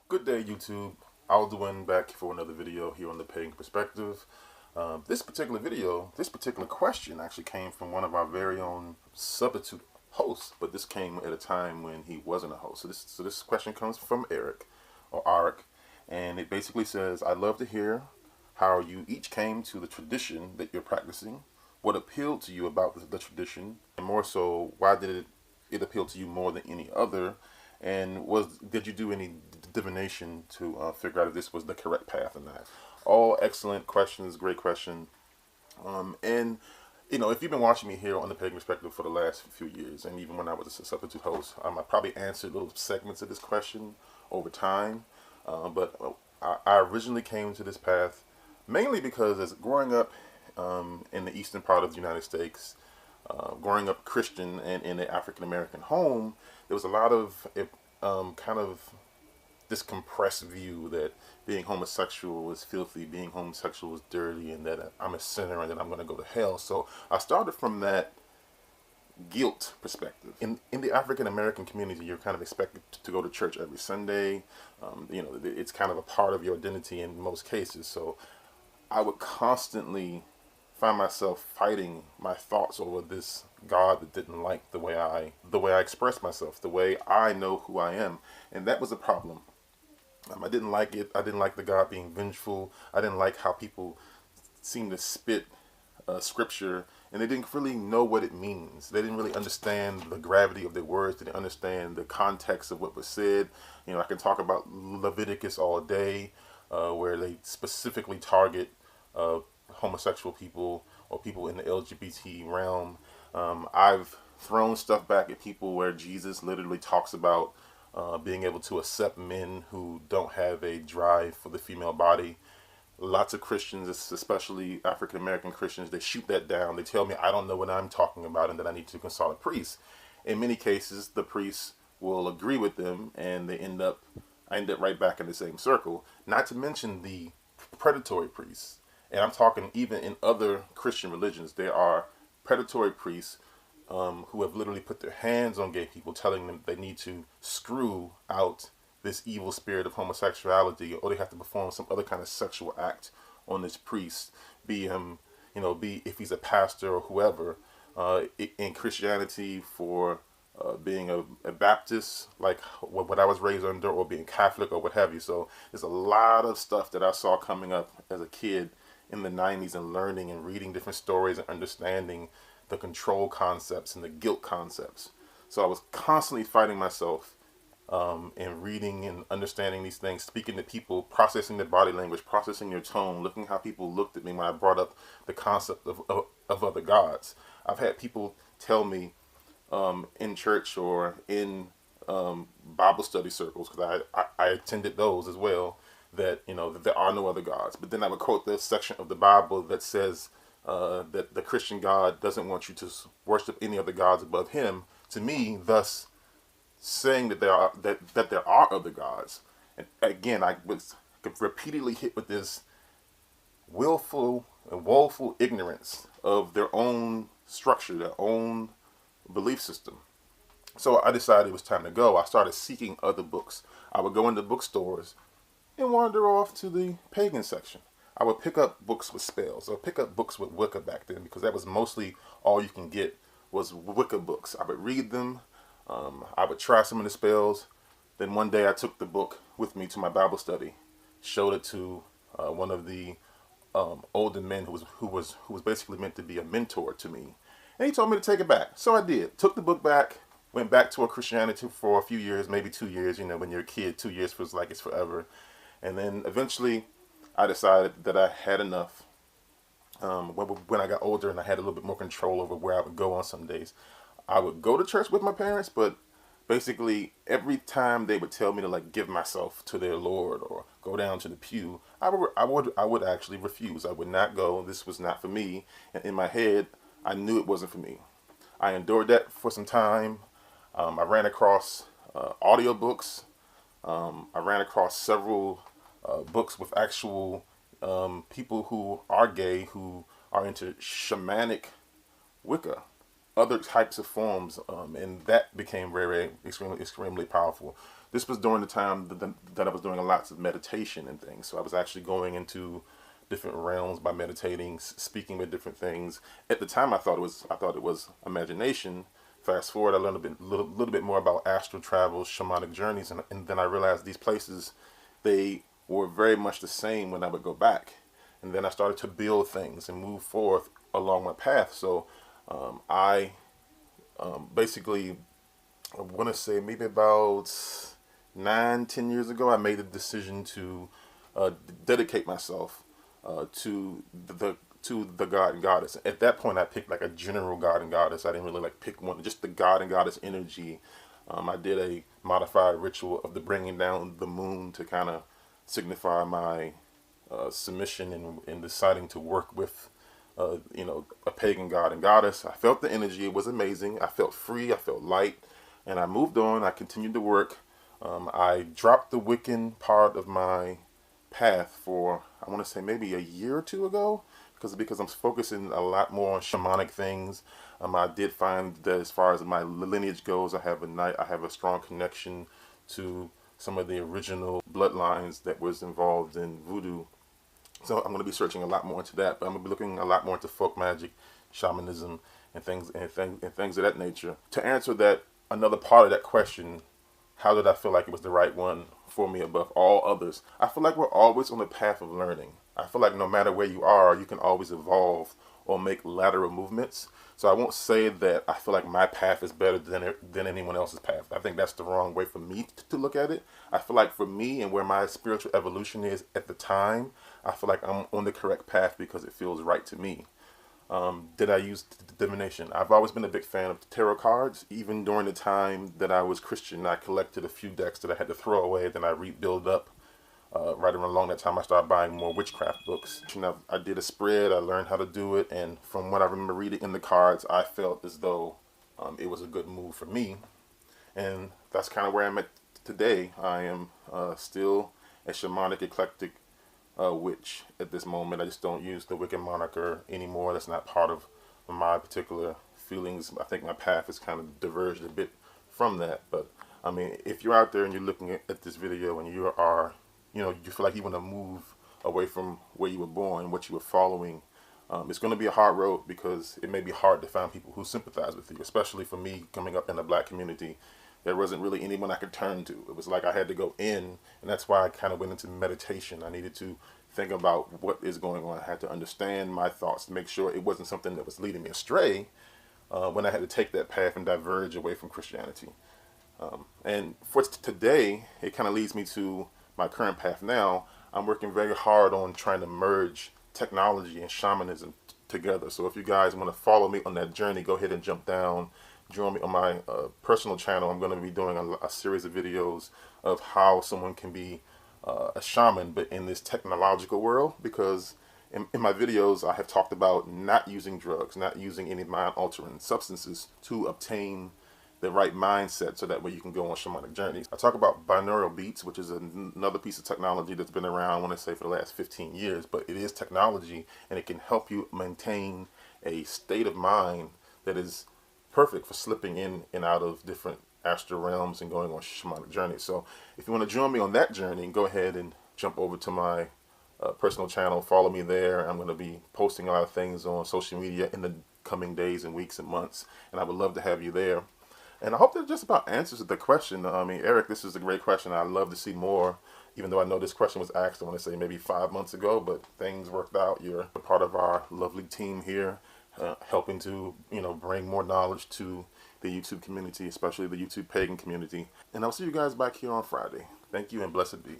Good day, YouTube. Alduin back for another video here on the Pagan Perspective. This particular question actually came from one of our very own substitute hosts, but this came at a time when he wasn't a host. So this question comes from Eric, or Arik, and it basically says, I'd love to hear how you each came to the tradition that you're practicing, what appealed to you about the tradition, and more so, why did it appeal to you more than any other? And did you do any divination to figure out if this was the correct path or not? All excellent questions, great question. And if you've been watching me here on the Pagan Perspective for the last few years, and even when I was a substitute host, I probably answered little segments of this question over time. But I originally came to this path mainly because as growing up in the eastern part of the United States, growing up Christian and in an African American home, there was a lot of kind of this compressed view that being homosexual is filthy, being homosexual is dirty, and that I'm a sinner and that I'm going to go to hell. So I started from that guilt perspective. In the African American community, you're kind of expected to go to church every Sunday. It's kind of a part of your identity in most cases. So I would constantly find myself fighting my thoughts over this God that didn't like the way I express myself, the way I know who I am, and that was a problem. I didn't like it. I didn't like the God being vengeful. I didn't like how people seem to spit scripture and they didn't really know what it means. They didn't really understand the gravity of their words. They didn't understand the context of what was said. I can talk about Leviticus all day, where they specifically target homosexual people or people in the LGBT realm. I've thrown stuff back at people where Jesus literally talks about being able to accept men who don't have a drive for the female body. Lots of Christians, especially African American Christians, they shoot that down. They tell me I don't know what I'm talking about and that I need to consult a priest. In many cases, the priest will agree with them, and I end up right back in the same circle. Not to mention the predatory priests. And I'm talking even in other Christian religions, there are predatory priests who have literally put their hands on gay people, telling them they need to screw out this evil spirit of homosexuality, or they have to perform some other kind of sexual act on this priest, be him, be if he's a pastor or whoever. In Christianity, for being a Baptist, like what I was raised under, or being Catholic or what have you. So there's a lot of stuff that I saw coming up as a kid in the 90s and learning and reading different stories and understanding the control concepts and the guilt concepts. So I was constantly fighting myself and reading and understanding these things, speaking to people, processing their body language, processing their tone, looking at how people looked at me when I brought up the concept of other gods. I've had people tell me in church or in Bible study circles, because I attended those as well, that that there are no other gods. But then I would quote the section of the Bible that says that the Christian God doesn't want you to worship any other gods above Him. To me, thus saying that there are other gods. And again, I was repeatedly hit with this willful and woeful ignorance of their own structure, their own belief system. So I decided it was time to go. I started seeking other books. I would go into bookstores and wander off to the pagan section. I would pick up books with spells, or pick up books with Wicca back then, because that was mostly all you can get was Wicca books. I would read them. I would try some of the spells. Then one day I took the book with me to my Bible study, showed it to one of the older men who was basically meant to be a mentor to me, and he told me to take it back. So I did. Took the book back. Went back to a Christianity for a few years, maybe 2 years. When you're a kid, 2 years feels like it's forever. And then eventually, I decided that I had enough. When I got older and I had a little bit more control over where I would go on some days, I would go to church with my parents, but basically every time they would tell me to give myself to their Lord or go down to the pew, I would actually refuse. I would not go. This was not for me. And in my head, I knew it wasn't for me. I endured that for some time. I ran across audiobooks. I ran across several books with actual people who are gay, who are into shamanic Wicca, other types of forms, and that became very, very extremely powerful. this was during the time that I was doing lots of meditation and things. So I was actually going into different realms by meditating, speaking with different things. At the time, I thought it was imagination. Fast forward, I learned little bit more about astral travel, shamanic journeys, and then I realized these places, they were very much the same when I would go back. And then I started to build things and move forth along my path. So I basically, I want to say maybe about 9, 10 years ago, I made a decision to dedicate myself to the god and goddess. At that point, I picked like a general god and goddess. I didn't really like pick one, just the god and goddess energy. I did a modified ritual of the bringing down the moon to kind of signify my submission and deciding to work with a pagan god and goddess. I felt the energy. It was amazing. I felt free. I felt light. And I moved on. I continued to work. I dropped the Wiccan part of my path for, I want to say, maybe a year or two ago, because I'm focusing a lot more on shamanic things. I did find that as far as my lineage goes, I have a strong connection to some of the original bloodlines that was involved in voodoo. So I'm going to be searching a lot more into that, but I'm going to be looking a lot more into folk magic, shamanism, and things of that nature. To answer that, another part of that question, how did I feel like it was the right one for me above all others? I feel like we're always on the path of learning. I feel like no matter where you are, you can always evolve or make lateral movements. So I won't say that I feel like my path is better than anyone else's path. I think that's the wrong way for me to look at it. I feel like for me and where my spiritual evolution is at the time, I feel like I'm on the correct path because it feels right to me. Did I use divination? I've always been a big fan of tarot cards. Even during the time that I was Christian, I collected a few decks that I had to throw away. Then I rebuild up. Right around along that time, I started buying more witchcraft books. I did a spread. I learned how to do it. And from what I remember reading in the cards, I felt as though it was a good move for me. And that's kind of where I'm at today. I am still a shamanic, eclectic witch at this moment. I just don't use the Wiccan moniker anymore. That's not part of my particular feelings. I think my path has kind of diverged a bit from that. But I mean, if you're out there and you're looking at this video and you are, you feel like you want to move away from where you were born, what you were following, it's going to be a hard road because it may be hard to find people who sympathize with you, especially for me coming up in the black community. There wasn't really anyone I could turn to. It was like I had to go in, and that's why I kind of went into meditation. I needed to think about what is going on. I had to understand my thoughts to make sure it wasn't something that was leading me astray when I had to take that path and diverge away from Christianity. And for today, it kind of leads me to my current path now. I'm working very hard on trying to merge technology and shamanism together. So if you guys want to follow me on that journey, go ahead and jump down. Join me on my personal channel. I'm going to be doing a series of videos of how someone can be a shaman, but in this technological world, because in my videos I have talked about not using drugs, not using any mind-altering substances to obtain the right mindset so that way you can go on shamanic journeys. I talk about binaural beats, which is another piece of technology that's been around, I want to say, for the last 15 years, but it is technology and it can help you maintain a state of mind that is perfect for slipping in and out of different astral realms and going on shamanic journeys. So if you want to join me on that journey, go ahead and jump over to my personal channel, follow me there. I'm going to be posting a lot of things on social media in the coming days and weeks and months, and I would love to have you there. And I hope that just about answers the question. I mean, Eric, this is a great question. I'd love to see more, even though I know this question was asked, I want to say maybe 5 months ago, but things worked out. You're a part of our lovely team here, helping to, bring more knowledge to the YouTube community, especially the YouTube pagan community. And I'll see you guys back here on Friday. Thank you and blessed be.